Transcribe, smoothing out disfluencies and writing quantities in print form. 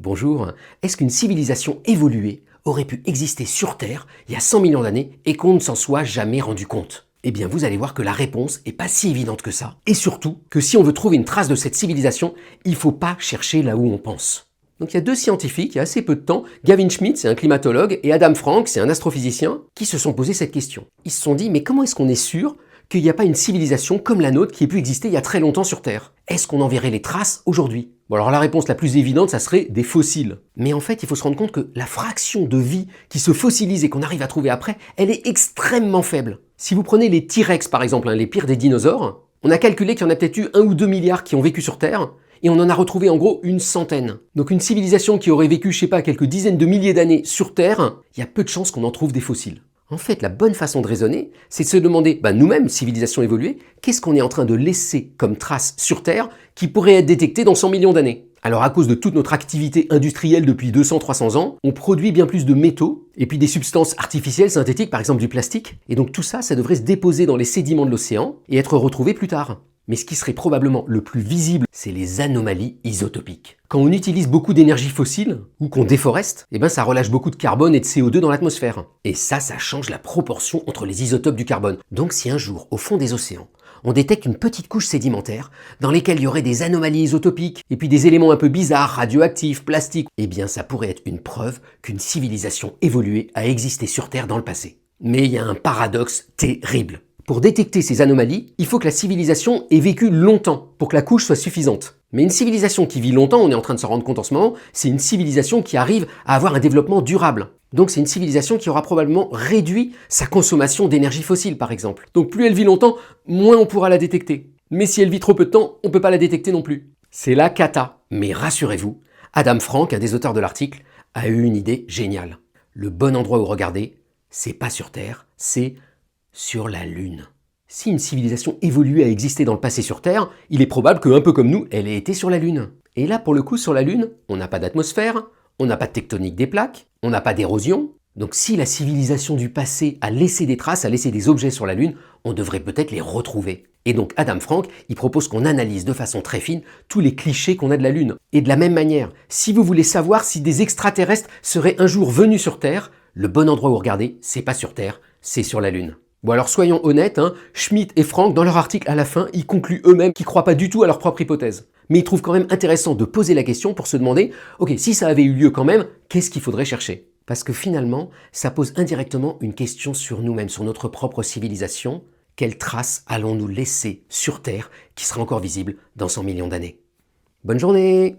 Bonjour, est-ce qu'une civilisation évoluée aurait pu exister sur Terre il y a 100 millions d'années et qu'on ne s'en soit jamais rendu compte? Eh bien, vous allez voir que la réponse est pas si évidente que ça. Et surtout, que si on veut trouver une trace de cette civilisation, il faut pas chercher là où on pense. Donc il y a deux scientifiques, il y a assez peu de temps, Gavin Schmidt, c'est un climatologue, et Adam Frank, c'est un astrophysicien, qui se sont posé cette question. Ils se sont dit, mais comment est-ce qu'on est sûr qu'il n'y a pas une civilisation comme la nôtre qui ait pu exister il y a très longtemps sur Terre? Est-ce qu'on en verrait les traces aujourd'hui? Bon, alors la réponse la plus évidente, ça serait des fossiles. Mais en fait, il faut se rendre compte que la fraction de vie qui se fossilise et qu'on arrive à trouver après, elle est extrêmement faible. Si vous prenez les T-Rex par exemple, les pires des dinosaures, on a calculé qu'il y en a peut-être eu 1 ou 2 milliards qui ont vécu sur Terre, et on en a retrouvé en gros une centaine. Donc une civilisation qui aurait vécu, je sais pas, quelques dizaines de milliers d'années sur Terre, il y a peu de chances qu'on en trouve des fossiles. En fait, la bonne façon de raisonner, c'est de se demander, nous-mêmes, civilisation évoluée, qu'est-ce qu'on est en train de laisser comme trace sur Terre qui pourrait être détecté dans 100 millions d'années? Alors à cause de toute notre activité industrielle depuis 200-300 ans, on produit bien plus de métaux et puis des substances artificielles synthétiques, par exemple du plastique. Et donc tout ça, ça devrait se déposer dans les sédiments de l'océan et être retrouvé plus tard. Mais ce qui serait probablement le plus visible, c'est les anomalies isotopiques. Quand on utilise beaucoup d'énergie fossile, ou qu'on déforeste, ça relâche beaucoup de carbone et de CO2 dans l'atmosphère. Et ça change la proportion entre les isotopes du carbone. Donc si un jour, au fond des océans, on détecte une petite couche sédimentaire dans lesquelles il y aurait des anomalies isotopiques, et puis des éléments un peu bizarres, radioactifs, plastiques, ça pourrait être une preuve qu'une civilisation évoluée a existé sur Terre dans le passé. Mais il y a un paradoxe terrible. Pour détecter ces anomalies, il faut que la civilisation ait vécu longtemps pour que la couche soit suffisante. Mais une civilisation qui vit longtemps, on est en train de s'en rendre compte en ce moment, c'est une civilisation qui arrive à avoir un développement durable. Donc c'est une civilisation qui aura probablement réduit sa consommation d'énergie fossile par exemple. Donc plus elle vit longtemps, moins on pourra la détecter. Mais si elle vit trop peu de temps, on ne peut pas la détecter non plus. C'est la cata. Mais rassurez-vous, Adam Frank, un des auteurs de l'article, a eu une idée géniale. Le bon endroit où regarder, c'est pas sur Terre, c'est sur la Lune. Si une civilisation évoluée a existé dans le passé sur Terre, il est probable qu'un peu comme nous, elle ait été sur la Lune. Et là, pour le coup, sur la Lune, on n'a pas d'atmosphère, on n'a pas de tectonique des plaques, on n'a pas d'érosion. Donc si la civilisation du passé a laissé des traces, a laissé des objets sur la Lune, on devrait peut-être les retrouver. Et donc Adam Frank, il propose qu'on analyse de façon très fine tous les clichés qu'on a de la Lune. Et de la même manière, si vous voulez savoir si des extraterrestres seraient un jour venus sur Terre, le bon endroit où regarder, c'est pas sur Terre, c'est sur la Lune. Bon alors soyons honnêtes, Schmidt et Frank, dans leur article à la fin, ils concluent eux-mêmes qu'ils ne croient pas du tout à leur propre hypothèse. Mais ils trouvent quand même intéressant de poser la question pour se demander, ok, si ça avait eu lieu quand même, qu'est-ce qu'il faudrait chercher? Parce que finalement, ça pose indirectement une question sur nous-mêmes, sur notre propre civilisation. Quelles traces allons-nous laisser sur Terre qui sera encore visible dans 100 millions d'années? Bonne journée!